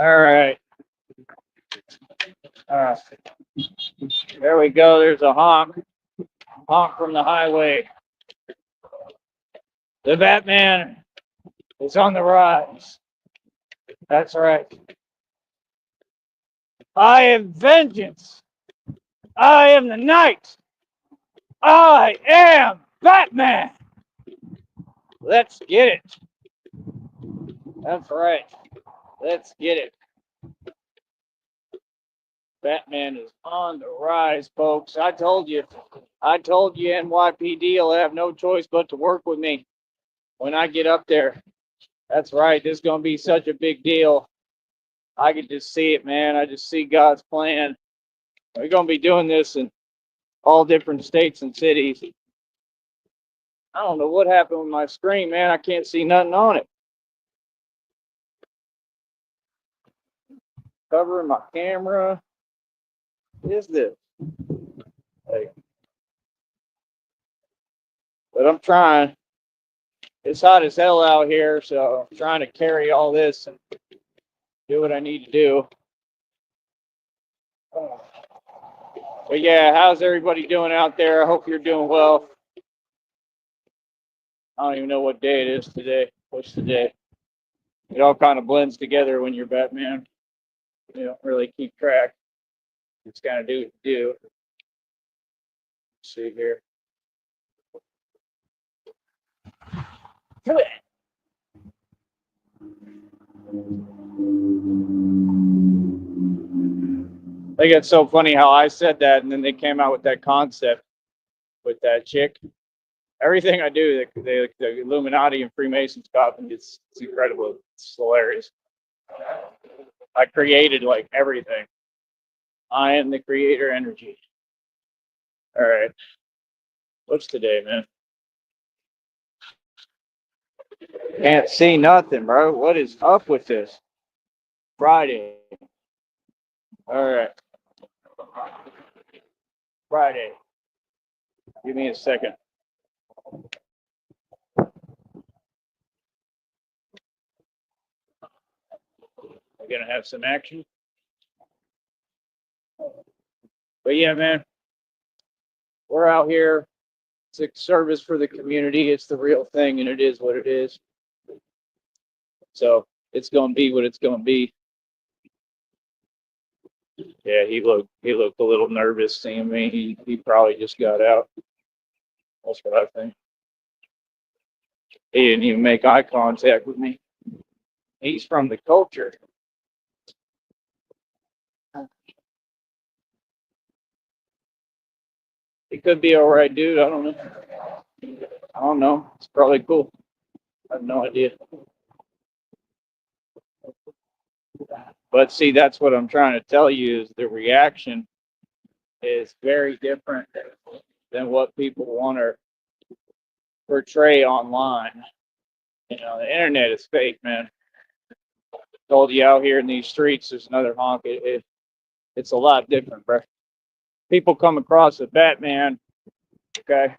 All right. Uh, there we go. There's a honk. Honk from the highway. The Batman is on the rise. That's right. I am vengeance. I am the night. I am Batman. Let's get it. That's right. Let's get it. Batman is on the rise, folks. I told you. I told you NYPD will have no choice but to work with me when I get up there. That's right. This is going to be such a big deal. I can just see it, man. I just see God's plan. We're going to be doing this in all different states and cities. I don't know what happened with my screen, man. I can't see nothing on it. Covering my camera. What is this? Like, but I'm trying. It's hot as hell out here, so I'm trying to carry all this and do what I need to do. But yeah, how's everybody doing out there? I hope you're doing well. I don't even know what day it is today. What's the day? It all kind of blends together when you're Batman. You don't really keep track. Just kind of do what you do. Let's see here. I think it's so funny how I said that, and then they came out with that concept with that chick. Everything I do, the Illuminati and Freemasons copy, it's incredible. It's hilarious. I created like everything. I am the creator energy. All right. What's today, man? Can't see nothing, bro. What is up with this? Friday. All right. Friday. Give me a second. We're going to have some action. But yeah, man, we're out here. It's a service for the community. It's the real thing, and it is what it is. So it's going to be what it's going to be. Yeah, he looked a little nervous seeing me. He probably just got out. That's what I think. He didn't even make eye contact with me. He's from the culture. He could be all right, dude. I don't know. I don't know. It's probably cool. I have no idea. But see, that's what I'm trying to tell you is the reaction is very different than what people want to portray online. You know, the internet is fake, man. Told you out here in these streets, there's another honk. It's a lot different, bro. People come across a Batman, okay,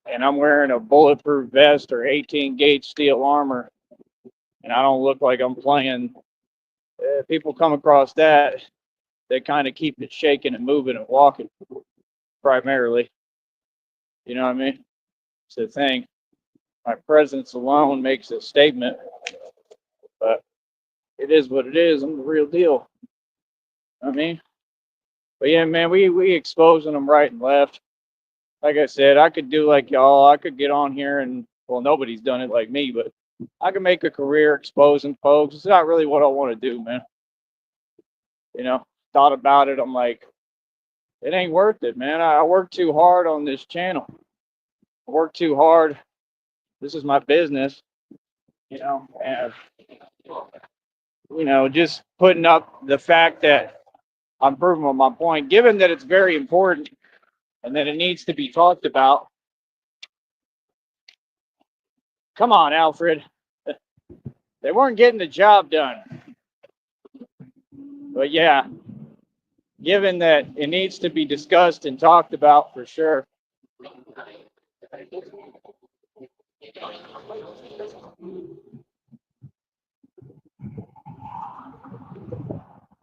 and I'm wearing a bulletproof vest or 18 gauge steel armor, and I don't look like I'm playing. People come across that, they kind of keep it shaking and moving and walking primarily. You know what I mean? It's the thing. My presence alone makes a statement, but it is what it is. I'm the real deal. I mean, but yeah, man, we exposing them right and left. Like I said, I could do like y'all. I could get on here and well, nobody's done it like me, but I can make a career exposing folks. It's not really what I want to do, man. You know, thought about it. I'm like, it ain't worth it, man. I work too hard on this channel. I work too hard. This is my business, you know, and just putting up the fact that I'm proving my point, given that it's very important and that it needs to be talked about. Come on, Alfred. They weren't getting the job done. But yeah, given that it needs to be discussed and talked about for sure.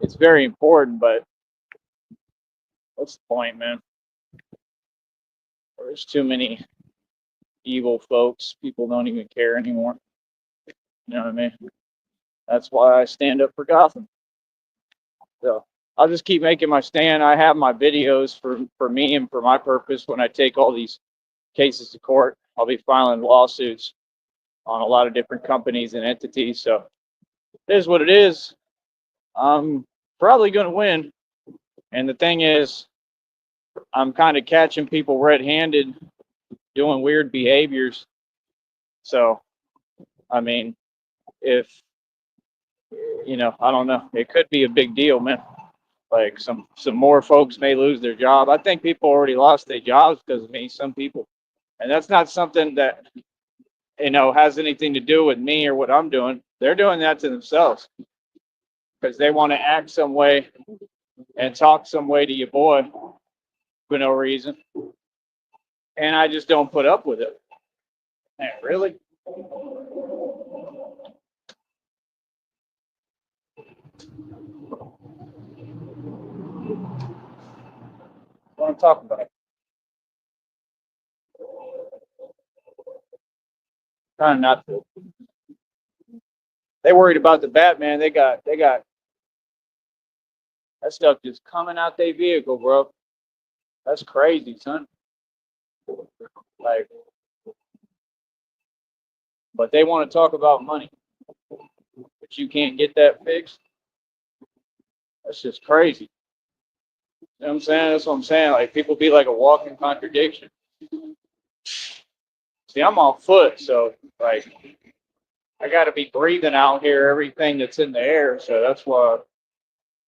it's very important, but what's the point, man? There's too many evil folks. People don't even care anymore. You know what I mean? That's why I stand up for Gotham. So I'll just keep making my stand. I have my videos for me and for my purpose when I take all these cases to court. I'll be filing lawsuits on a lot of different companies and entities. So it is what it is. I'm probably going to win. And the thing is, I'm kind of catching people red-handed doing weird behaviors. So, I mean, if, I don't know, it could be a big deal, man. Like some more folks may lose their job. I think people already lost their jobs because of me, some people. And that's not something that, has anything to do with me or what I'm doing. They're doing that to themselves because they want to act some way and talk some way to your boy for no reason. And I just don't put up with it. Man, really? What I'm talking about. Trying not to. They worried about the Batman. They got that stuff just coming out their vehicle, bro. That's crazy, son. Like, but they want to talk about money, but you can't get that fixed. That's just crazy. You know what I'm saying? That's what I'm saying. Like, people be like a walking contradiction. See, I'm on foot, so like I got to be breathing out here everything that's in the air. So that's why I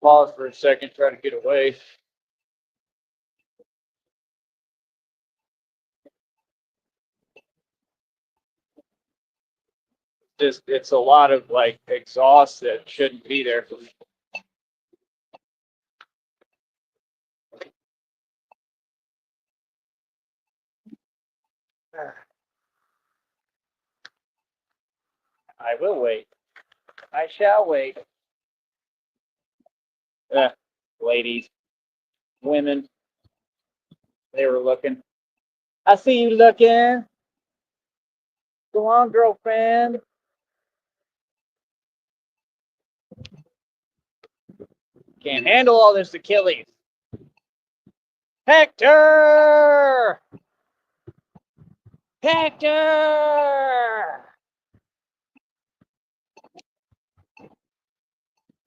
pause for a second, try to get away. Just it's a lot of like exhaust that shouldn't be there for me. I will wait. I shall wait. Ladies, women, they were looking. I see you looking. Go on, girlfriend. Can't handle all this Achilles. Hector! Hector!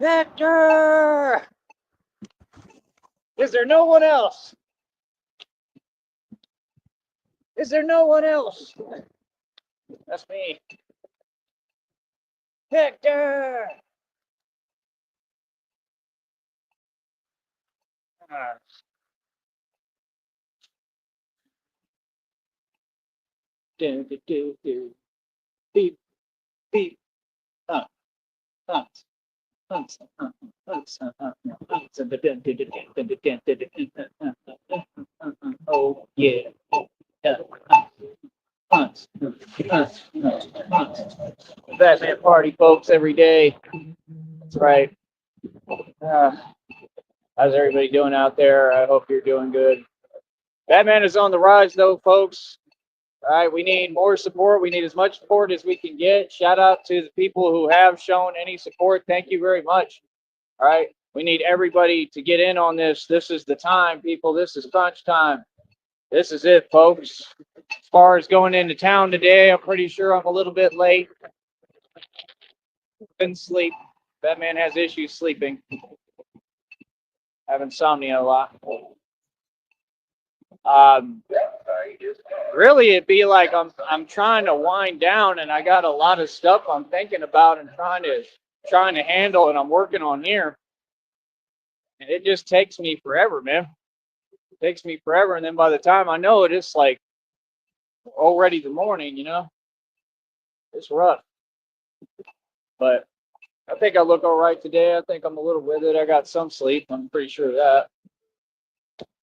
Hector! Is there no one else? Is there no one else? That's me. Hector! Ah. Do, do, do, do. Beep, beep. Huh, huh. Oh yeah. Batman party, folks, every day. That's right. Uh, how's everybody doing out there? I hope you're doing good. Batman is on the rise, though, folks. All right, we need more support. We need as much support as we can get. Shout out to the people who have shown any support. Thank you very much. All right, we need everybody to get in on this. This is the time, people. This is crunch time. This is it, folks. As far as going into town today, I'm pretty sure I'm a little bit late. Couldn't sleep. Batman has issues sleeping. Have insomnia a lot. Really, it'd be like I'm trying to wind down, and I got a lot of stuff I'm thinking about and trying to handle, and I'm working on here, and it just takes me forever, man. It takes me forever, and then by the time I know it, it's like already the morning. It's rough, but I think I look all right today. I think I'm a little with it. I got some sleep. I'm pretty sure of that,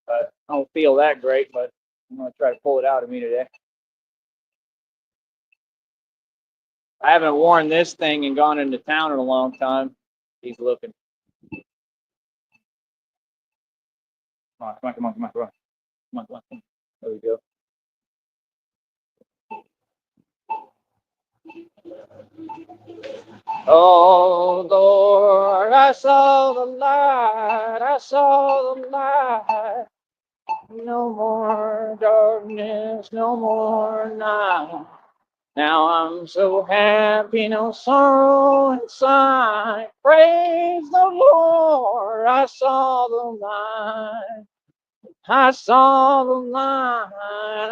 but I don't feel that great. But I'm gonna try to pull it out of me today. I haven't worn this thing and gone into town in a long time. He's looking. Come on, come on, come on, come on, come on, come on, come on. There we go. Oh Lord, I saw the light, I saw the light. No more darkness, no more night. Now I'm so happy, no sorrow inside. Praise the Lord, I saw the light. I saw the light,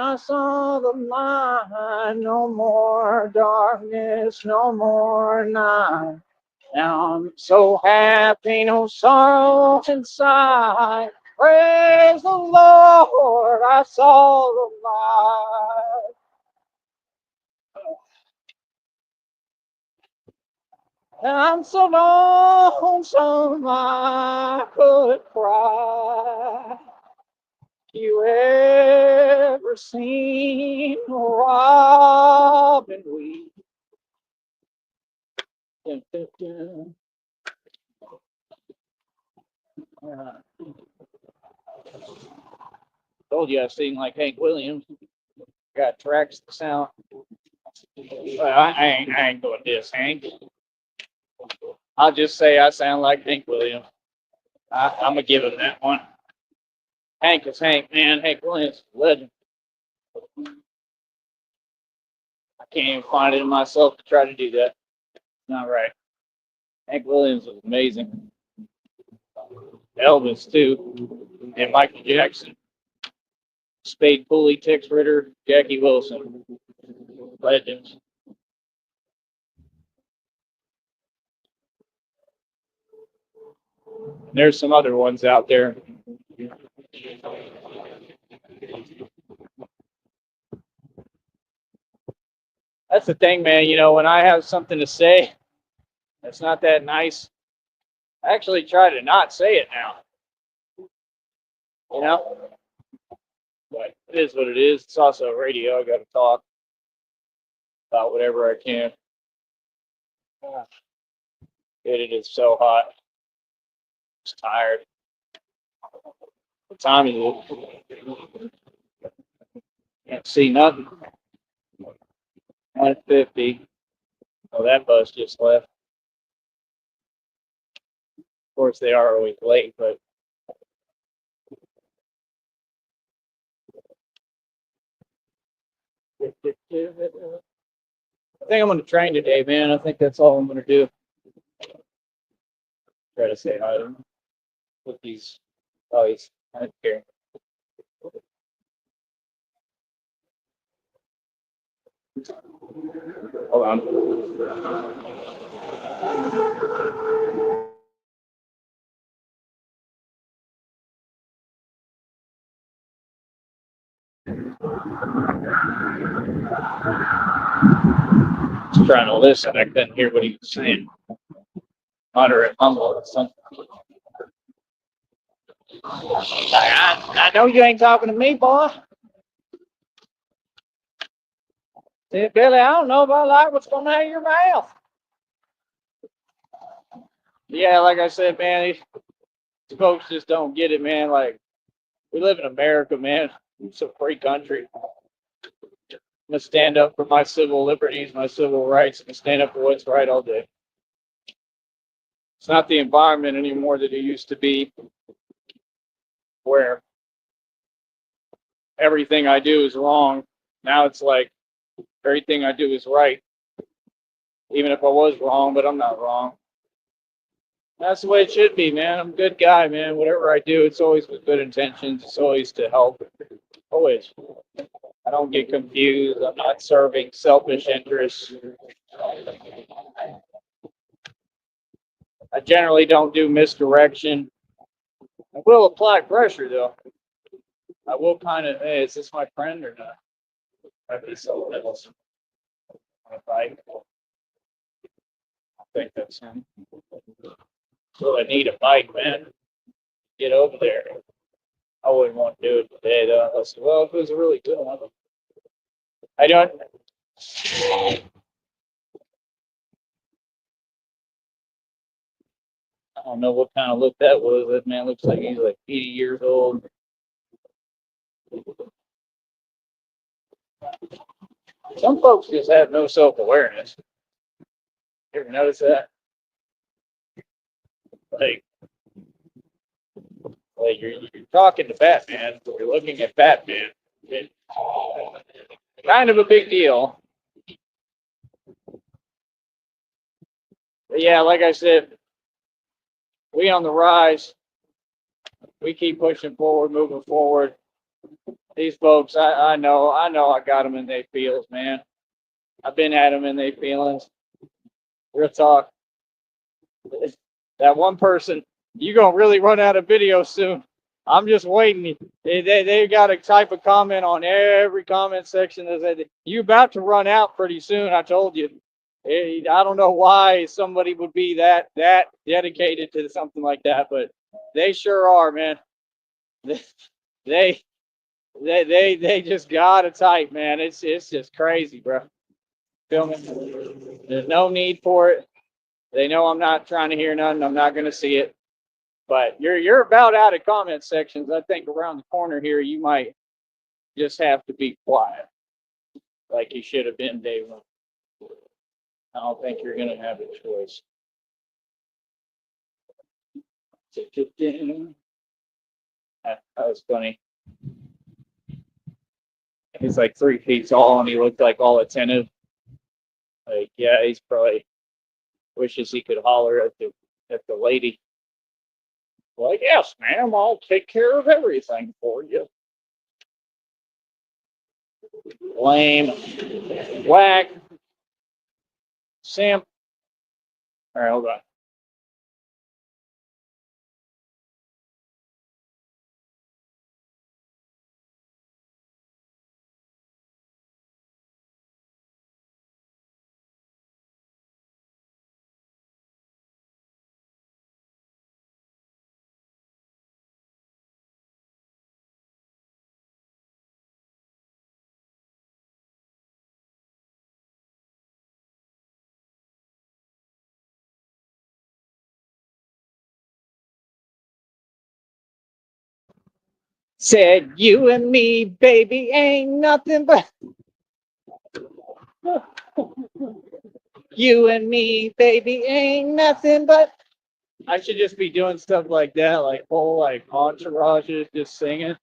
I saw the light. No more darkness, no more night. Now I'm so happy, no sorrow inside. Praise the Lord, I saw the light. I'm so lonesome I could cry. You ever seen a robin weep? Dun, dun, dun. Told you I sing like Hank Williams. Got tracks to sound. Well, I ain't doing this, Hank. I'll just say I sound like Hank Williams. I'm gonna give him that one. Hank is Hank, man. Hank Williams, is a legend. I can't even find it in myself to try to do that. Not right. Hank Williams was amazing. Elvis too, and Michael Jackson. Spade Pulley, Tex Ritter, Jackie Wilson. Legends. And there's some other ones out there. That's the thing, man. You know, when I have something to say that's not that nice, I actually try to not say it now. You know? But it is what it is. It's also radio. I got to talk about whatever I can. It is so hot. Just tired. What time is it? Can't see nothing. 1:50. Oh, that bus just left. Of course, they are always late, but I think I'm on the train today, man. I think that's all I'm going to do. Try to say hi to him with these. Oh, he's right here. Hold on. Just trying to listen. I couldn't hear what he was saying. Moderate humble or something. I know you ain't talking to me, boy. See, Billy, I don't know if I like what's coming out of your mouth. Yeah, like I said, man, these folks just don't get it, man. Like, we live in America, man. It's a free country. I'm gonna stand up for my civil liberties, my civil rights, and stand up for what's right all day. It's not the environment anymore that it used to be, where everything I do is wrong. Now it's like everything I do is right, even if I was wrong, but I'm not wrong. That's the way it should be, man. I'm a good guy, man. Whatever I do, it's always with good intentions. It's always to help. Always. I don't get confused. I'm not serving selfish interests. I generally don't do misdirection. I will apply pressure, though. I will kind of, hey, is this my friend or not? Might be someone else. On a bike. I think that's him. So I need a bike, man. Get over there. I wouldn't want to do it today, though. Unless, well, if it was a really good one. I don't. I don't know what kind of look that was. That man looks like he's like 80 years old. Some folks just have no self-awareness. You ever notice that? Like, you're talking to Batman, you're looking at Batman. It's kind of a big deal. But yeah, like I said, we on the rise. We keep pushing forward, moving forward. These folks, I know I got them in their feels, man. I've been at them in their feelings. Real talk. That one person, you gonna really run out of video soon. I'm just waiting. They got to type a comment on every comment section that said, you about to run out pretty soon. I told you. I don't know why somebody would be that dedicated to something like that, but they sure are, man. They they just got it tight, man. It's just crazy, bro. Feel me? There's no need for it. They know I'm not trying to hear nothing. I'm not gonna see it. But you're about out of comment sections. I think around the corner here, you might just have to be quiet, like you should have been day one. I don't think you're gonna have a choice. That was funny. He's like 3 feet tall, and he looked like all attentive. Like, yeah, he's probably wishes he could holler at the lady. Like, yes, ma'am, I'll take care of everything for you. Lame, whack, simp. All right, hold on. Said you and me, baby, ain't nothing but you and me, baby, ain't nothing but. I should just be doing stuff like that, like whole like entourages, just singing.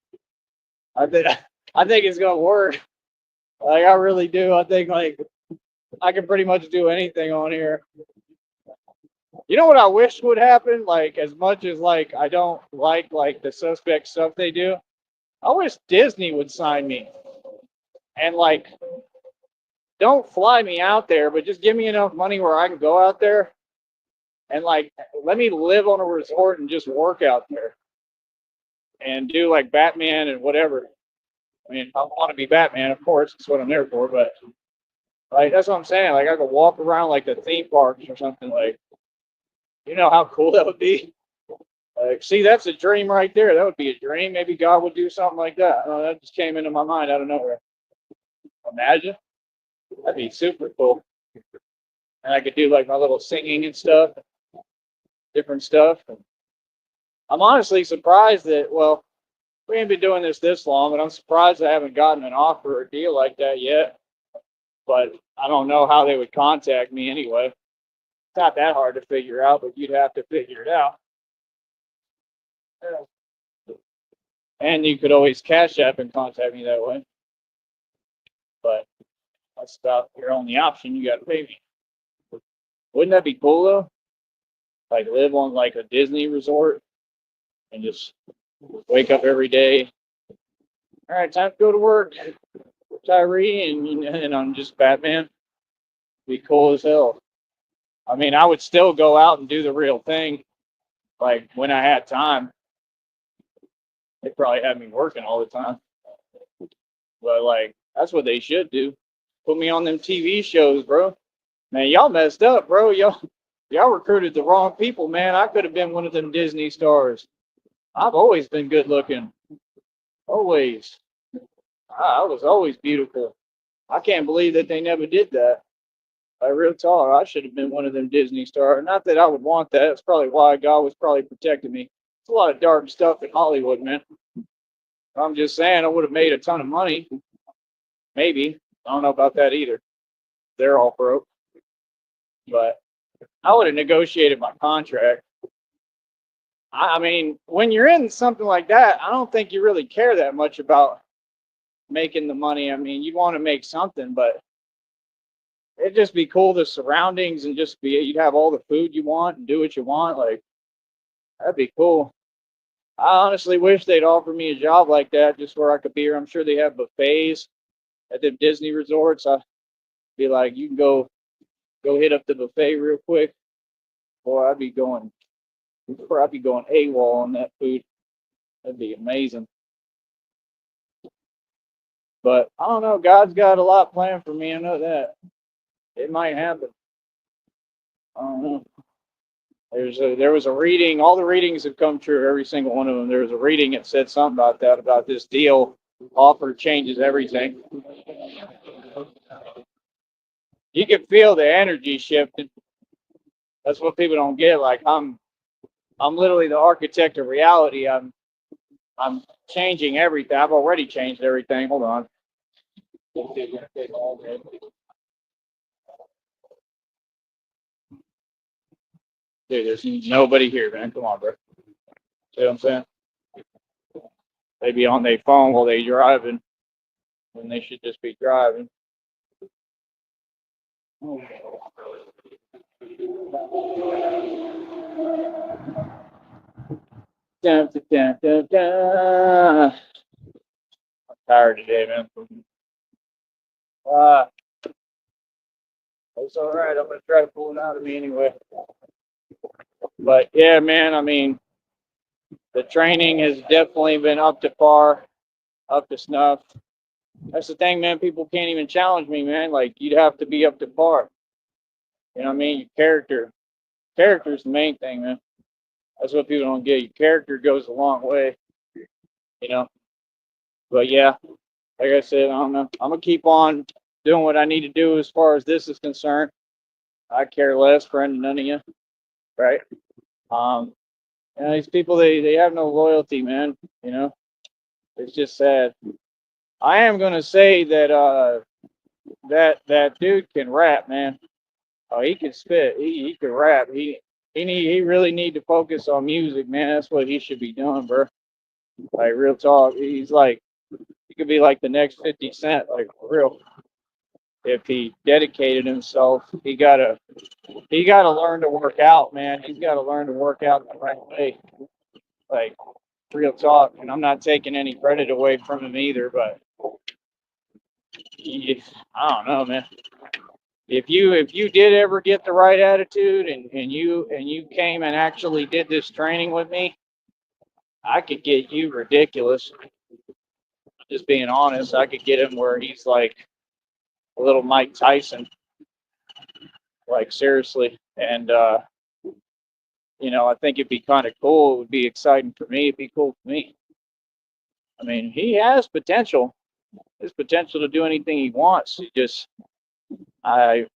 I think I think it's gonna work. Like I really do. I think like I can pretty much do anything on here. You know what I wish would happen? Like as much as like I don't like the suspect stuff they do, I wish Disney would sign me and like don't fly me out there, but just give me enough money where I can go out there and like let me live on a resort and just work out there and do like Batman and whatever. I mean, I want to be Batman, of course. That's what I'm there for. But like, that's what I'm saying. Like, I could walk around like the theme parks or something. Like, you know how cool that would be. Like, see, that's a dream right there. That would be a dream. Maybe God would do something like that. That just came into my mind out of nowhere. Imagine that'd be super cool. And I could do like my little singing and stuff, different stuff. And I'm honestly surprised that we ain't been doing this long, but I'm surprised I haven't gotten an offer or a deal like that yet. But I don't know how they would contact me anyway. It's not that hard to figure out, but you'd have to figure it out. And you could always Cash App and contact me that way. But that's about your only option. You got to pay me. Wouldn't that be cool though? Like live on like a Disney resort and just wake up every day. All right, time to go to work, Tyree, and I'm just Batman. Be cool as hell. I mean, I would still go out and do the real thing, like when I had time. They probably had me working all the time, but like that's what they should do. Put me on them TV shows, bro. Man, y'all messed up, bro. Y'all recruited the wrong people, man. I could have been one of them Disney stars. I've always been good looking. Always. I was always beautiful. I can't believe that they never did that. Like real talk, I should have been one of them Disney stars. Not that I would want that. That's probably why God was probably protecting me. It's a lot of dark stuff in Hollywood, man. I'm just saying I would have made a ton of money. Maybe. I don't know about that either. They're all broke. But I would have negotiated my contract. I mean, when you're in something like that, I don't think you really care that much about making the money. I mean, you want to make something, but it'd just be cool, the surroundings, and just be, you'd have all the food you want and do what you want. Like, that'd be cool. I honestly wish they'd offer me a job like that, just where I could be here. I'm sure they have buffets at the Disney resorts. I'd be like, you can go hit up the buffet real quick. Boy, I'd be going AWOL on that food. That'd be amazing. But I don't know. God's got a lot planned for me. I know that it might happen. I don't know. There was a reading. All the readings have come true. Every single one of them. There was a reading that said something about that. About this deal offer changes everything. You can feel the energy shifting. That's what people don't get. Like I'm literally the architect of reality. I'm changing everything. I've already changed everything. Hold on. Dude, there's nobody here, man. Come on, bro. See what I'm saying? They be on their phone while they driving, when they should just be driving. Dun, dun, dun, dun. I'm tired today, man. Uh, it's all right. I'm gonna try to pull it out of me anyway. But yeah, man. I mean, the training has definitely been up to par, up to snuff. That's the thing, man. People can't even challenge me, man. Like, you'd have to be up to par. You know what I mean? Your character's the main thing, man. That's what people don't get. Your character goes a long way, you know. But yeah, like I said, I don't know. I'm gonna keep on doing what I need to do as far as this is concerned. I care less, friend, none of you, right? Um, and these people, they have no loyalty, man. You know, it's just sad. I am gonna say that that dude can rap, man. Oh, he can spit. He can rap. He really need to focus on music, man. That's what he should be doing, bro. Like, real talk. He's like, he could be like the next 50 Cent, like, for real. If he dedicated himself, he gotta learn to work out, man. He's gotta learn to work out the right way. Like, real talk. And I'm not taking any credit away from him either, but I don't know, man. If you did ever get the right attitude, and you came and actually did this training with me, I could get you ridiculous. Just being honest, I could get him where he's like a little Mike Tyson, like, seriously. And I think it'd be kind of cool. It would be exciting for me. It'd be cool for me. I mean, he has potential. His potential to do anything he wants. He just, I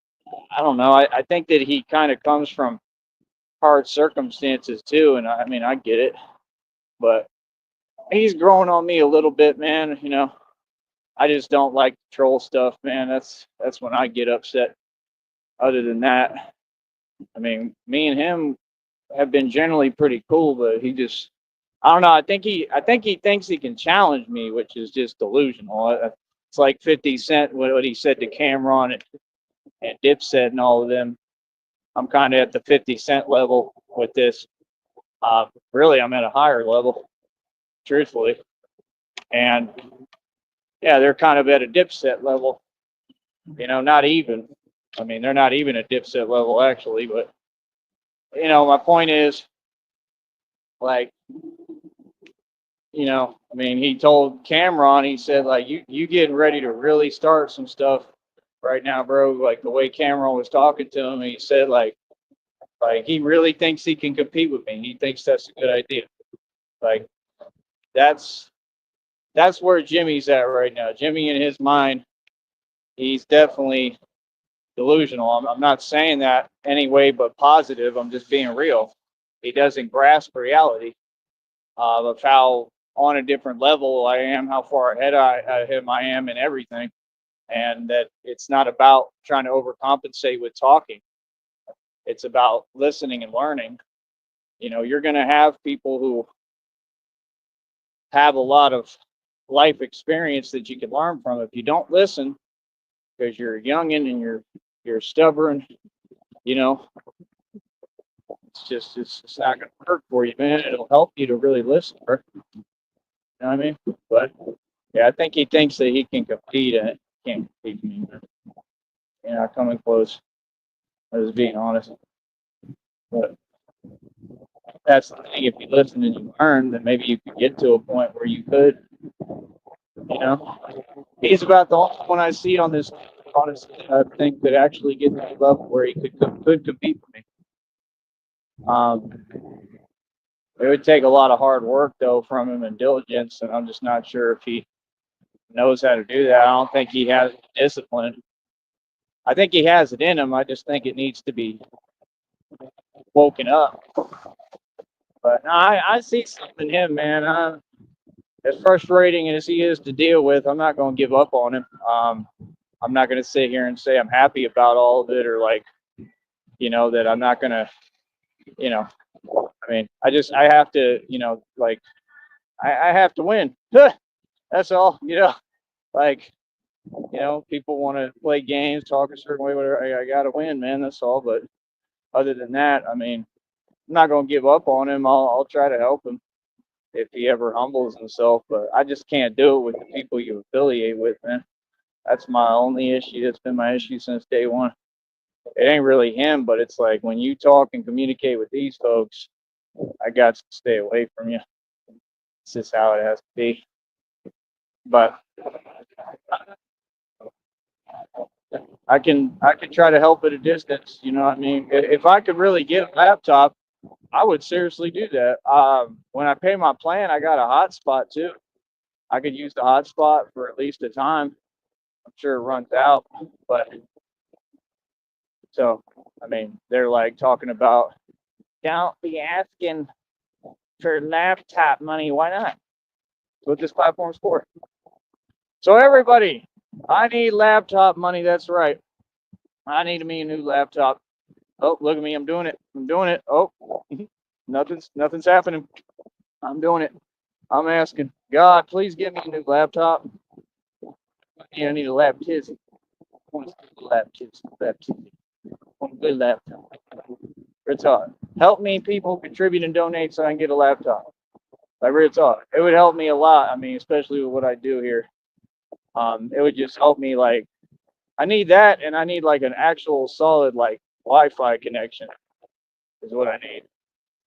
I don't know. I think that he kind of comes from hard circumstances too, and I mean, I get it, but he's growing on me a little bit, man. I just don't like the troll stuff, man. That's when I get upset. Other than that, I mean, me and him have been generally pretty cool, but he just, I don't know. I think he thinks he can challenge me, which is just delusional. It's like 50 Cent, what he said to Cameron and Dipset and all of them. I'm kind of at the 50 Cent level with this. Really, I'm at a higher level, truthfully. And yeah, they're kind of at a Dipset level. Not even. I mean, they're not even at Dipset level, actually. But my point is, like, I mean, he told Cameron, he said, like, you getting ready to really start some stuff right now, bro. Like, the way Cameron was talking to him, he said, like he really thinks he can compete with me. He thinks that's a good idea. Like, that's where Jimmy's at right now. Jimmy, in his mind, he's definitely delusional. I'm not saying that any way but positive. I'm just being real. He doesn't grasp reality of how on a different level I am, how far ahead of him I am in everything, and that it's not about trying to overcompensate with talking. It's about listening and learning. You're going to have people who have a lot of life experience that you can learn from. If you don't listen because you're a youngin and you're stubborn, you know, it's not going to work for you, man. It'll help you to really listen. You know what I mean? But yeah, I think he thinks that he can compete, and he can't compete with me. You're not coming close. I was being honest. But that's the thing. If you listen and you learn, then maybe you could get to a point where you could. He's about the only one I see on this, honestly, I think that actually gets to the level where he could compete for me. It would take a lot of hard work though from him and diligence, and I'm just not sure if he knows how to do that. I don't think he has discipline. I think he has it in him. I just think it needs to be woken up. But no, I see something in him, man. As frustrating as he is to deal with, I'm not going to give up on him. I'm not going to sit here and say I'm happy about all of it, or like, that I'm not going to, I mean, I have to, like, I have to win. That's all, like, people want to play games, talk a certain way, whatever. I got to win, man. That's all. But other than that, I mean, I'm not going to give up on him. I'll try to help him if he ever humbles himself, but I just can't do it with the people you affiliate with, man. That's my only issue. That's been my issue since day one. It ain't really him, but it's like when you talk and communicate with these folks, I got to stay away from you. It's just how it has to be. But I can try to help at a distance. You know what I mean? If I could really get a laptop, I would seriously do that. When I pay my plan, I got a hotspot too. I could use the hotspot for at least a time. I'm sure it runs out, but so I mean, they're like talking about don't be asking for laptop money. Why not? That's what this platform's for. So everybody, I need laptop money. That's right. I need me a new laptop. Oh, look at me. I'm doing it. I'm doing it. Oh, nothing's happening. I'm doing it. I'm asking God, please give me a new laptop. I need a lap tizzy. I want a lap tizzy. I want a good laptop. Real talk. Help me, people, contribute and donate so I can get a laptop. Like real talk. It would help me a lot. I mean, especially with what I do here. It would just help me. Like, I need that, and I need like an actual solid like Wi-Fi connection. Is what I need.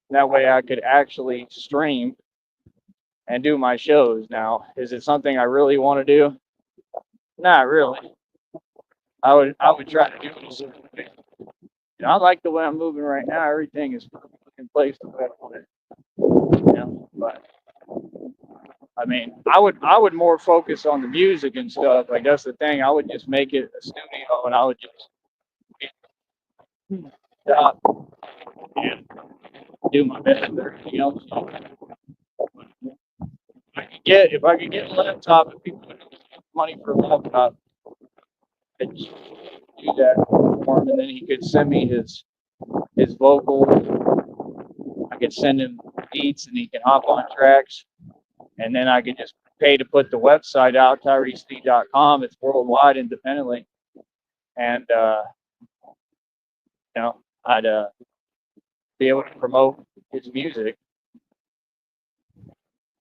That way, I could actually stream and do my shows. Now, is it something I really want to do? Not really. I would try to do it. I like the way I'm moving right now. Everything is in place the way I want it. But I mean, I would more focus on the music and stuff. Like that's the thing. I would just make it a studio, and I would just stop and do my best and everything else. If I could get a laptop, if people would give money for a laptop, I'd do that for him, and then he could send me his vocals. I could send him beats, and he can hop on tracks, and then I could just pay to put the website out, TyreseD.com. It's worldwide independently, and I'd be able to promote his music.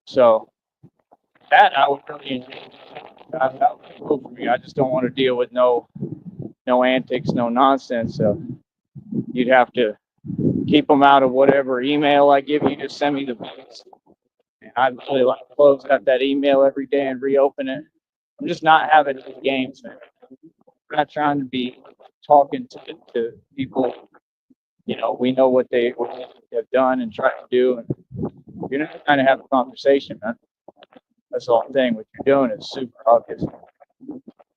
So that I would really enjoy. That would be cool for me. I just don't want to deal with no antics, no nonsense. So you'd have to keep them out of whatever email I give you. Just send me the beats. And I'd really like to close out that email every day and reopen it. I'm just not having these games, man. I'm not trying to be talking to people. We know what they have done and tried to do, and you're not trying to have a conversation, man. That's the whole thing. What you're doing is super obvious,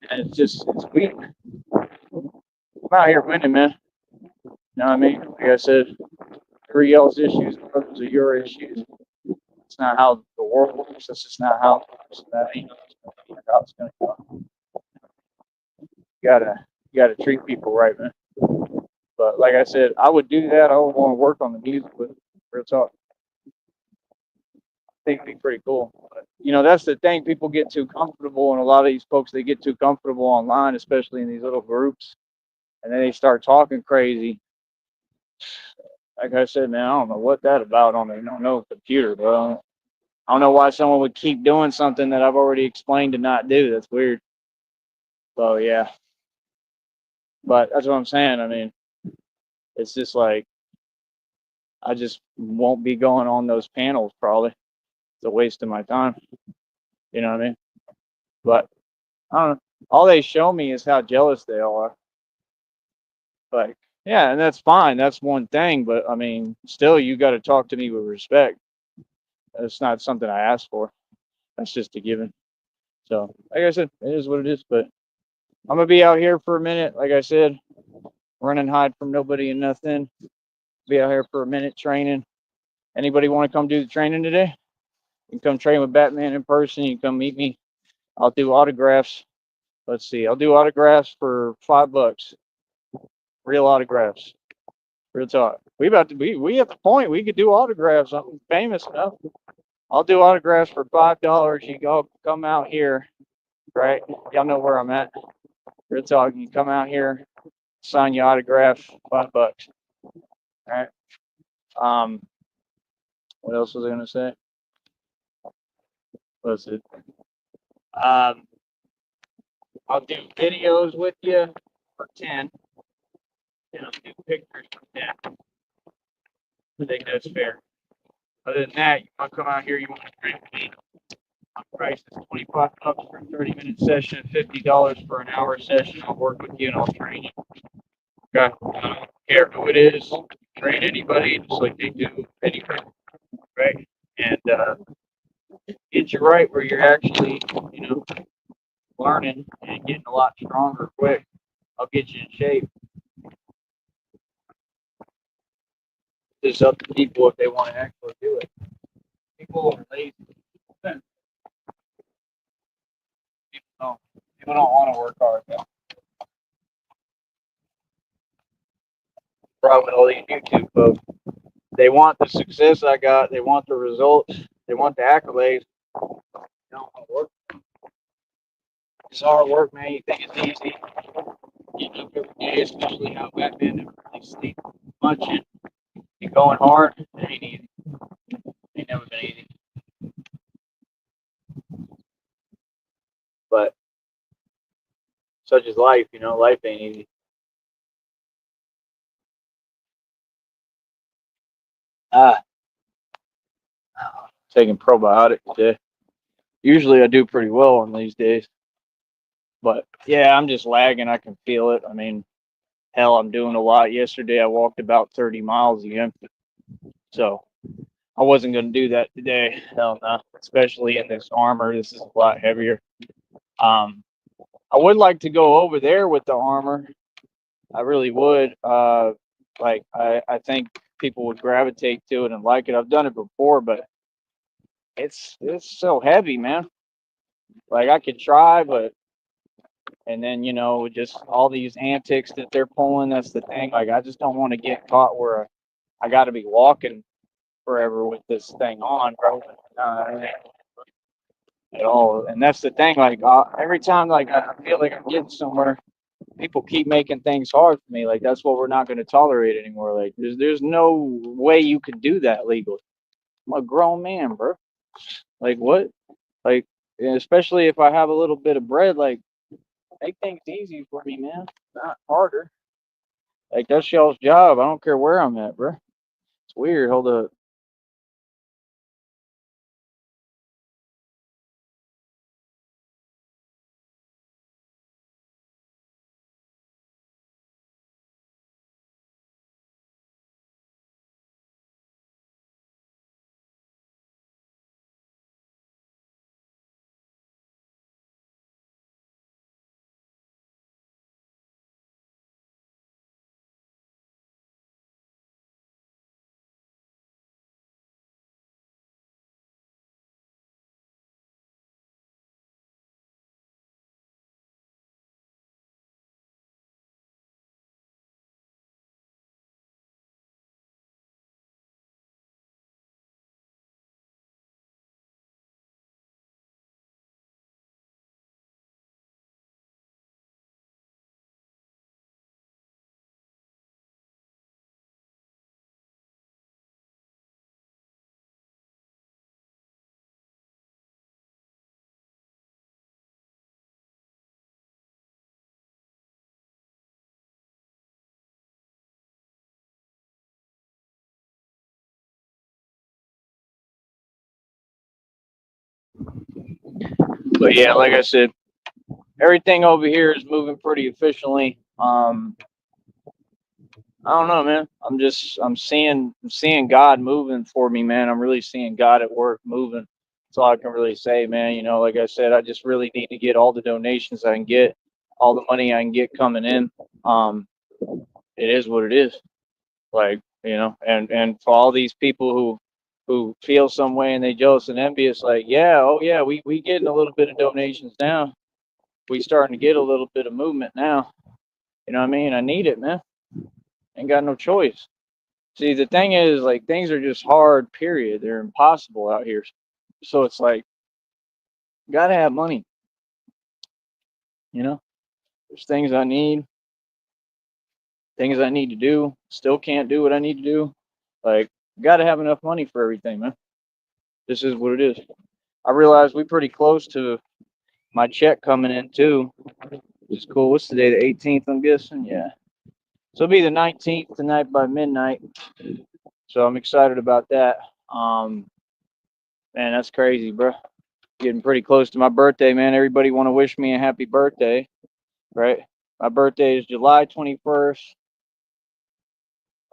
and it's weak. I'm out here winning, man. You know what I mean? Like I said, everybody else's issues, others are your issues. It's not how the world works. That's just not how it works. That ain't how it's gonna go. You gotta treat people right, man. But like I said, I would do that. I would want to work on the music with real talk. I think it'd be pretty cool. But, that's the thing. People get too comfortable, and a lot of these folks they get too comfortable online, especially in these little groups, and then they start talking crazy. Like I said, man, I don't know what that about on a no computer, bro. I don't know why someone would keep doing something that I've already explained to not do. That's weird. So yeah, but that's what I'm saying. I mean, it's just like I just won't be going on those panels probably. It's a waste of my time. You know what I mean? But I don't know. All they show me is how jealous they all are. Like, yeah, and that's fine. That's one thing. But I mean, still, you got to talk to me with respect. That's not something I asked for. That's just a given. So, like I said, it is what it is. But I'm gonna be out here for a minute. Like I said, run and hide from nobody and nothing. Be out here for a minute training. Anybody want to come do the training today? You can come train with Batman in person. You can come meet me. I'll do autographs. Let's see. I'll do autographs for $5. Real autographs. Real talk. We at the point we could do autographs. I'm famous enough. I'll do autographs for $5. You go come out here, right? Y'all know where I'm at. Real talk. You come out here, sign your autograph, $5. All right. Um, what else was I gonna say? What's it? Um, I'll do videos with you for 10, and I'll do pictures for 10. I think that's fair. Other than that, you want to come out here, you want to train with me. My price is $25 for a 30-minute session, $50 for an hour session. I'll work with you and I'll train you. Okay. I don't care who it is. Train anybody just like they do anything, right? And get you right where you're actually, learning and getting a lot stronger quick. I'll get you in shape. It's up to people if they want to actually do it. People are lazy. People don't. People don't want to work hard. Though. Problem with all these YouTube folks. They want the success I got. They want the results. They want the accolades. They don't want to work. It's hard work, man. You think it's easy. Getting up every day, especially how back then they really sleep much and going hard. It ain't easy. It ain't never been easy. But such is life, life ain't easy. Ah, taking probiotic today. Usually I do pretty well on these days. But yeah, I'm just lagging. I can feel it. I mean, hell, I'm doing a lot. Yesterday I walked about 30 miles again. So I wasn't going to do that today. Hell no. Especially in this armor. This is a lot heavier. I would like to go over there with the armor. I really would. I think people would gravitate to it and like it. I've done it before, but it's so heavy, man. Like I could try, but and then just all these antics that they're pulling. That's the thing. Like I just don't want to get caught where I got to be walking forever with this thing on, bro. At all. And that's the thing. Like every time, like I feel like I'm getting somewhere, people keep making things hard for me. Like that's what we're not going to tolerate anymore. Like there's no way you can do that legally. I'm a grown man, bro. Like what? Like especially if I have a little bit of bread, like make things easy for me, man. Not harder. Like that's y'all's job. I don't care where I'm at, bro. It's weird. Hold up. But yeah, like I said, everything over here is moving pretty efficiently. I don't know, man. I'm seeing God moving for me, man. I'm really seeing God at work moving. That's all I can really say, man. Like I said, I just really need to get all the donations I can get, all the money I can get coming in. Um, it is what it is. Like, and for all these people who feel some way and they jealous and envious, like, yeah, oh yeah, we getting a little bit of donations now. We starting to get a little bit of movement now. You know what I mean? I need it, man. Ain't got no choice. See, the thing is, like, things are just hard, period. They're impossible out here. So it's like, gotta have money, you know? There's things I need to do, still can't do what I need to do. Like, gotta have enough money for everything, man. This is what it is. I realize we pretty close to my check coming in too, which is cool. What's today, the 18th, I'm guessing? Yeah. So it'll be the 19th tonight by midnight. So I'm excited about that. Um, Man, that's crazy, bro. Getting pretty close to my birthday, man. Everybody want to wish me a happy birthday, right? My birthday is July 21st.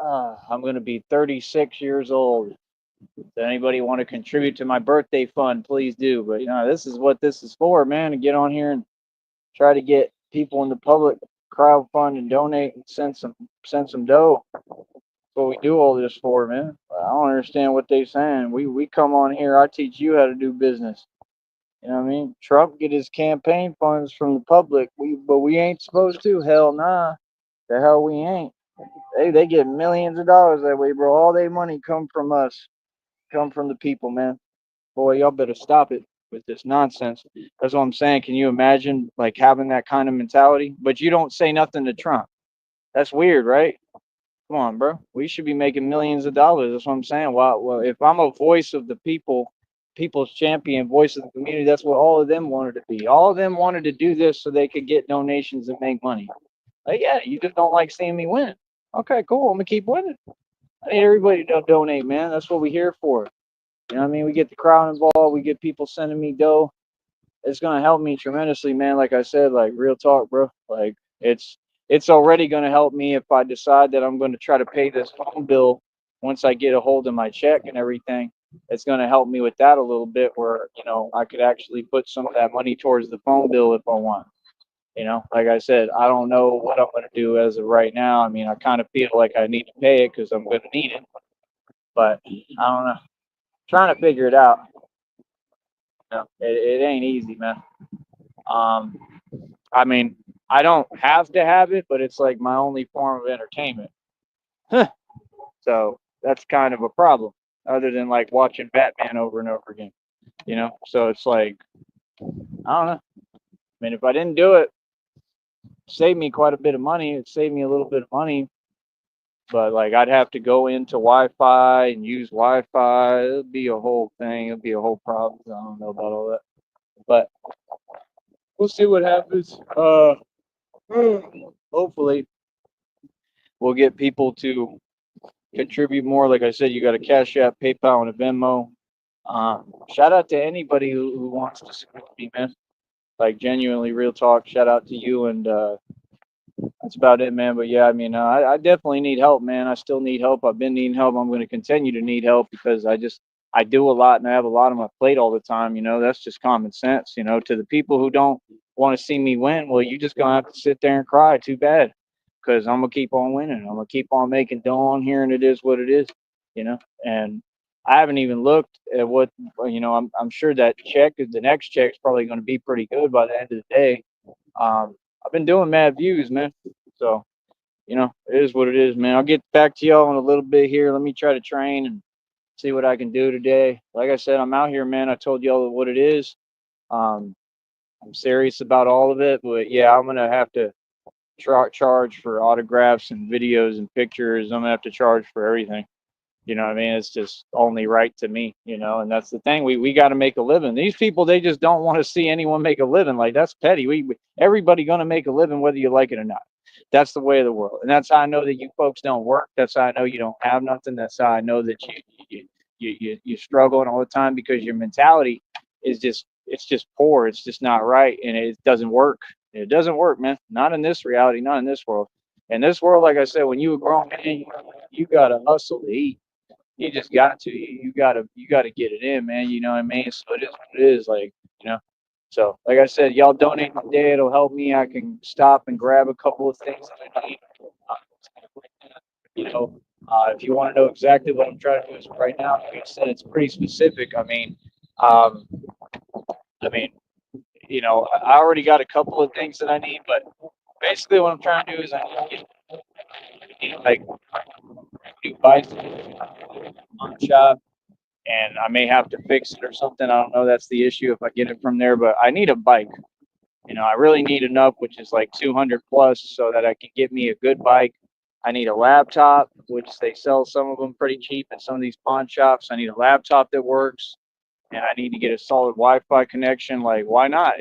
I'm going to be 36 years old. Does anybody want to contribute to my birthday fund? Please do. But, this is what this is for, man, to get on here and try to get people in the public crowdfund and donate and send some dough. That's what we do all this for, man. I don't understand what they saying. We come on here, I teach you how to do business. You know what I mean? Trump get his campaign funds from the public. But we ain't supposed to. Hell nah. The hell we ain't. They get millions of dollars that way, bro. All their money come from us. Come from the people, man. Boy, y'all better stop it with this nonsense. That's what I'm saying. Can you imagine like having that kind of mentality? But you don't say nothing to Trump. That's weird, right? Come on, bro. We should be making millions of dollars. That's what I'm saying. Well, if I'm a voice of the people, people's champion, voice of the community, that's what all of them wanted to be. All of them wanted to do this so they could get donations and make money. Like, yeah, you just don't like seeing me win. Okay, cool. I'm gonna keep winning. I need everybody to donate, man. That's what we're here for. You know what I mean? We get the crowd involved. We get people sending me dough. It's gonna help me tremendously, man. Like I said, like real talk, bro. Like it's already gonna help me if I decide that I'm gonna try to pay this phone bill once I get a hold of my check and everything. It's gonna help me with that a little bit, where I could actually put some of that money towards the phone bill if I want. Like I said, I don't know what I'm gonna do as of right now. I mean, I kind of feel like I need to pay it because I'm gonna need it, but I don't know. Trying to figure it out. It ain't easy, man. Um, I mean, I don't have to have it, but it's like my only form of entertainment. So that's kind of a problem, other than like watching Batman over and over again. So it's like, I don't know. I mean, if I didn't do it, save me quite a bit of money. It saved me a little bit of money, but like I'd have to go into Wi-Fi and use Wi-Fi. It'd be a whole thing. It'd be a whole problem. I don't know about all that, but we'll see what happens. Hopefully we'll get people to contribute more. Like I said, you got a Cash App, PayPal, and a Venmo. Shout out to anybody who wants to support me, man. Like genuinely, real talk. Shout out to you, and that's about it, man. But yeah, I mean, I definitely need help, man. I still need help. I've been needing help. I'm going to continue to need help because I do a lot and I have a lot on my plate all the time. That's just common sense. To the people who don't want to see me win, well, you just gonna have to sit there and cry. Too bad, because I'm gonna keep on winning. I'm gonna keep on making dough on here, and it is what it is. And I haven't even looked at what I'm sure that the next check is probably going to be pretty good by the end of the day. I've been doing mad views, man. So, it is what it is, man. I'll get back to y'all in a little bit here. Let me try to train and see what I can do today. Like I said, I'm out here, man. I told y'all what it is. I'm serious about all of it, but yeah, I'm gonna have to charge for autographs and videos and pictures. I'm gonna have to charge for everything. You know what I mean? It's just only right to me, and that's the thing. We got to make a living. These people, they just don't want to see anyone make a living. Like, that's petty. Everybody going to make a living whether you like it or not. That's the way of the world. And that's how I know that you folks don't work. That's how I know you don't have nothing. That's how I know that you're struggling all the time, because your mentality is just it's just poor. It's just not right, and it doesn't work. It doesn't work, man. Not in this reality. Not in this world. In this world, like I said, when you a grown man, you gotta hustle to eat. You just got to. You gotta get it in, man. You know what I mean? So it is what it is. Like, you know. So, like I said, y'all donate today. It'll help me. I can stop and grab a couple of things that I need. Uh, you know, if you want to know exactly what I'm trying to do, is right now, like I said, it's pretty specific. Um, I mean, I already got a couple of things that I need, but basically, what I'm trying to do is I need like new bikes on the shop, and I may have to fix it or something. I don't know. That's the issue if I get it from there, but I need a bike. I really need enough, which is like 200 plus, so that I can get me a good bike. I need a laptop, which they sell some of them pretty cheap at some of these pawn shops. I need a laptop that works, and I need to get a solid Wi-Fi connection. Like, why not?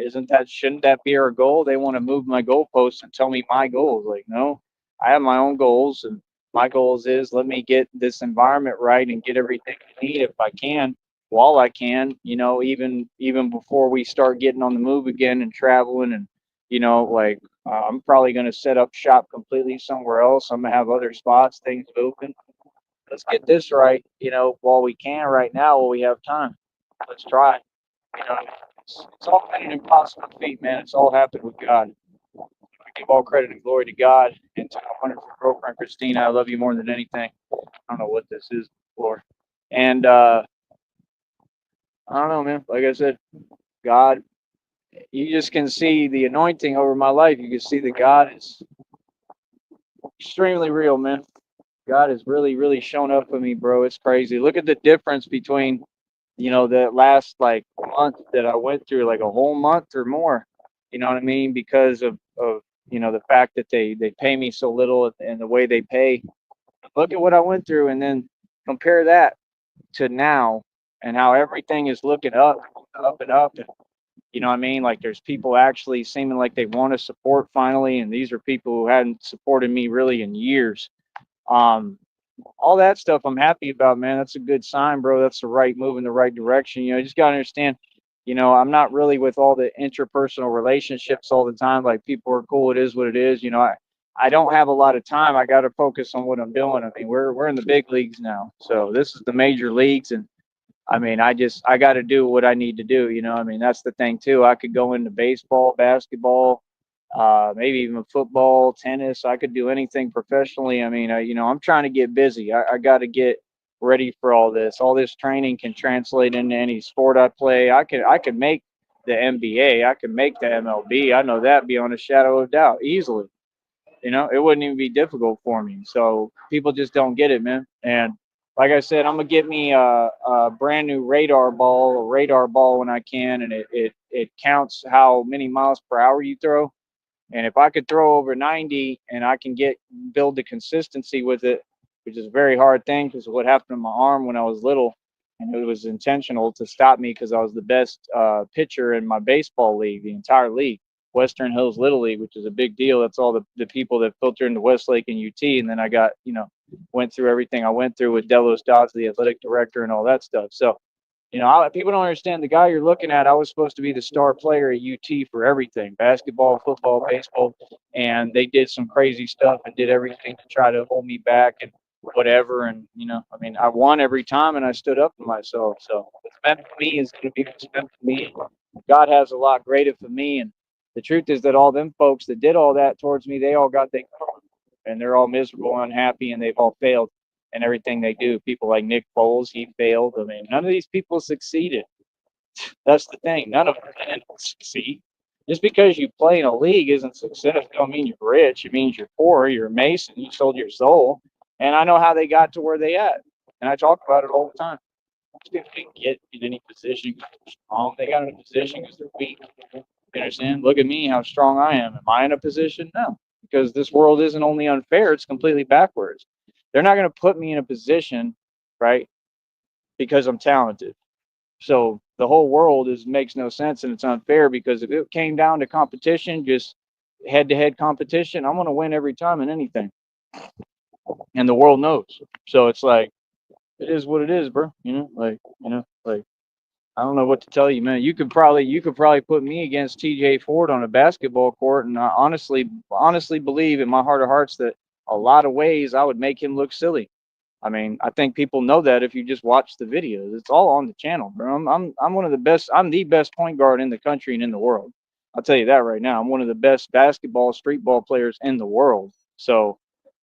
Shouldn't that be our goal? They want to move my goalposts and tell me my goals. Like, no, I have my own goals, and my goals is let me get this environment right and get everything I need if I can, while I can. Even before we start getting on the move again and traveling, and like I'm probably going to set up shop completely somewhere else. I'm gonna have other spots, things open. Let's get this right, while we can right now, while we have time. Let's try. You know, it's all been an impossible feat, man. It's all happened with God. We give all credit and glory to God and to my wonderful girlfriend Christina. I love you more than anything. I don't know what this is for, and I don't know, man. Like I said, God, you just can see the anointing over my life. You can see that God is extremely real, man. God has really, really shown up for me, bro. It's crazy. Look at the difference between the last like month that I went through, like a whole month or more. You know what I mean? Because of the fact that they pay me so little and the way they pay. Look at what I went through, and then compare that to now, and how everything is looking up and up. And, you know what I mean? Like there's people actually seeming like they want to support finally, and these are people who hadn't supported me really in years. Um, all that stuff I'm happy about, man. That's a good sign, bro. That's the right move in the right direction. You just gotta understand, I'm not really with all the interpersonal relationships all the time. Like people are cool, it is what it is. I don't have a lot of time. I gotta focus on what I'm doing. I mean, we're in the big leagues now. So this is the major leagues, and I mean, I gotta do what I need to do, I mean, that's the thing too. I could go into baseball, basketball, maybe even football, tennis. I could do anything professionally. I mean, I'm trying to get busy. I got to get ready for all this. All this training can translate into any sport I play. I could make the NBA. I could make the MLB. I know that beyond a shadow of doubt, easily. It wouldn't even be difficult for me. So people just don't get it, man. And like I said, I'm gonna get me a brand new radar ball when I can, and it counts how many miles per hour you throw. And if I could throw over 90 and I can build the consistency with it, which is a very hard thing because of what happened to my arm when I was little, and it was intentional to stop me because I was the best pitcher in my baseball league, the entire league, Western Hills Little League, which is a big deal. That's all the people that filter into Westlake and UT. And then I got, went through everything I went through with Delos Dodds, the athletic director, and all that stuff. So people don't understand the guy you're looking at. I was supposed to be the star player at UT for everything, basketball, football, baseball, and they did some crazy stuff and did everything to try to hold me back and whatever. And, I mean, I won every time and I stood up for myself. So what's meant for me is going to be what's meant for me. God has a lot greater for me. And the truth is that all them folks that did all that towards me, they all got their and they're all miserable, unhappy, and they've all failed and everything they do. People like Nick Foles, he failed. I mean, none of these people succeeded. That's the thing. None of them can succeed. Just because you play in a league isn't success. Don't mean you're rich. It means you're poor. You're a mason. You sold your soul. And I know how they got to where they at. And I talk about it all the time. They didn't get in any position because they're strong. They got in a position because they're weak. You understand? Look at me, how strong I am. Am I in a position? No, because this world isn't only unfair, it's completely backwards. They're not going to put me in a position, right, because I'm talented. So the whole world makes no sense, and it's unfair because if it came down to competition, just head to head competition, I'm going to win every time in anything. And the world knows. So it's like, it is what it is, bro. Like I don't know what to tell you, man. You could probably put me against TJ Ford on a basketball court, and I honestly believe in my heart of hearts that a lot of ways I would make him look silly. I mean, I think people know that if you just watch the videos. It's all on the channel, bro. I'm one of the best. I'm the best point guard in the country and in the world. I'll tell you that right now. I'm one of the best basketball street ball players in the world. So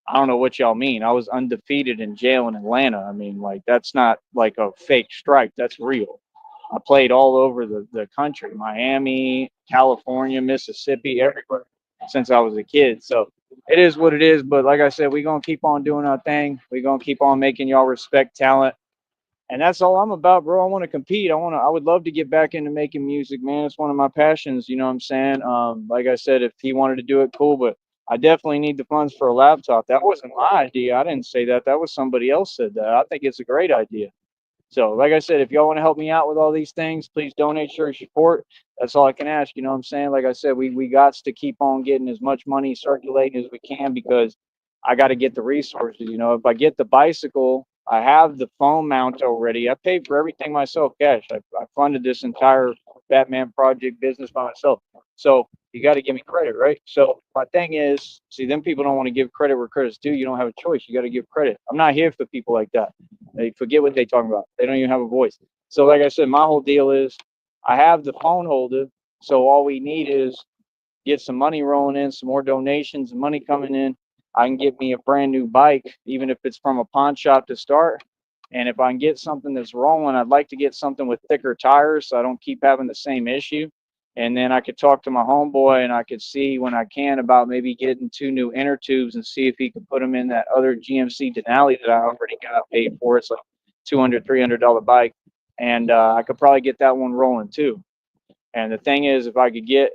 I don't know what y'all mean. I was undefeated in jail in Atlanta. I mean, like that's not like a fake strike. That's real. I played all over the country, Miami, California, Mississippi, everywhere since I was a kid. So it is what it is. But like I said, we're going to keep on doing our thing. We're going to keep on making y'all respect talent. And that's all I'm about, bro. I want to compete. I would love to get back into making music, man. It's one of my passions. You know what I'm saying? Like I said, if he wanted to do it, cool. But I definitely need the funds for a laptop. That wasn't my idea. I didn't say that. That was somebody else said that. I think it's a great idea. So, like I said, if y'all want to help me out with all these things, please donate, share, support. That's all I can ask. You know what I'm saying? Like I said, we got to keep on getting as much money circulating as we can because I got to get the resources. You know, if I get the bicycle, I have the phone mount already. I paid for everything myself, cash. I funded this entire Batman project business by myself. So you got to give me credit, right? So my thing is, see, them people don't want to give credit where credit's due. You don't have a choice. You got to give credit. I'm not here for people like that. They forget what they talking about. They don't even have a voice. So like I said, my whole deal is I have the phone holder. So all we need is get some money rolling in, some more donations, and money coming in. I can get me a brand new bike, even if it's from a pawn shop to start. And if I can get something that's rolling, I'd like to get something with thicker tires so I don't keep having the same issue. And then I could talk to my homeboy and I could see when I can about maybe getting 2 new inner tubes and see if he could put them in that other GMC Denali that I already got paid for. It's like $200, $300 bike. And I could probably get that one rolling too. And the thing is, if I could get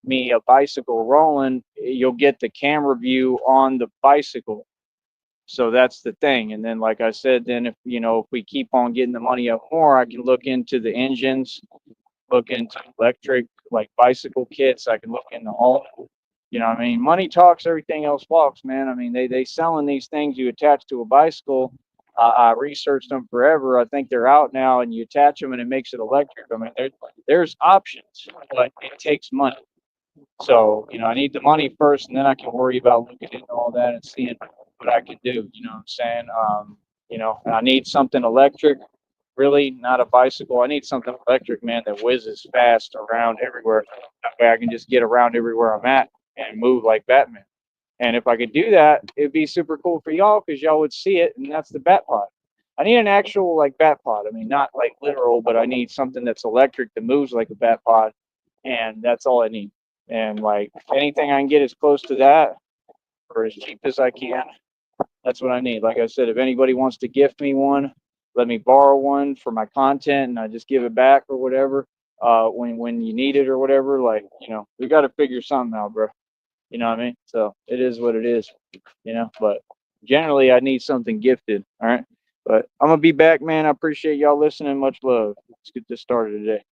me a bicycle rolling, you'll get the camera view on the bicycle. So that's the thing. And then, like I said, then if we keep on getting the money up more, I can look into the engines, look into electric, like bicycle kits. I can look into all, what I mean? Money talks, everything else walks, man. I mean, they selling these things you attach to a bicycle. I researched them forever. I think they're out now, and you attach them and it makes it electric. I mean, there's options, but it takes money. So, I need the money first, and then I can worry about looking into all that and seeing what I can do. You know what I'm saying? And I need something electric, really, not a bicycle. I need something electric, man, that whizzes fast around everywhere. That way I can just get around everywhere I'm at and move like Batman. And if I could do that, it'd be super cool for y'all because y'all would see it, and that's the Bat Pod. I need an actual like Bat Pod. I mean, not like literal, but I need something that's electric that moves like a Bat Pod, and that's all I need. And like anything I can get as close to that for as cheap as I can, that's what I need. Like I said, if anybody wants to gift me one, let me borrow one for my content, and I just give it back or whatever. When you need it or whatever, like we got to figure something out, bro. You know what I mean? So it is what it is. But generally, I need something gifted. All right. But I'm gonna be back, man. I appreciate y'all listening. Much love. Let's get this started today.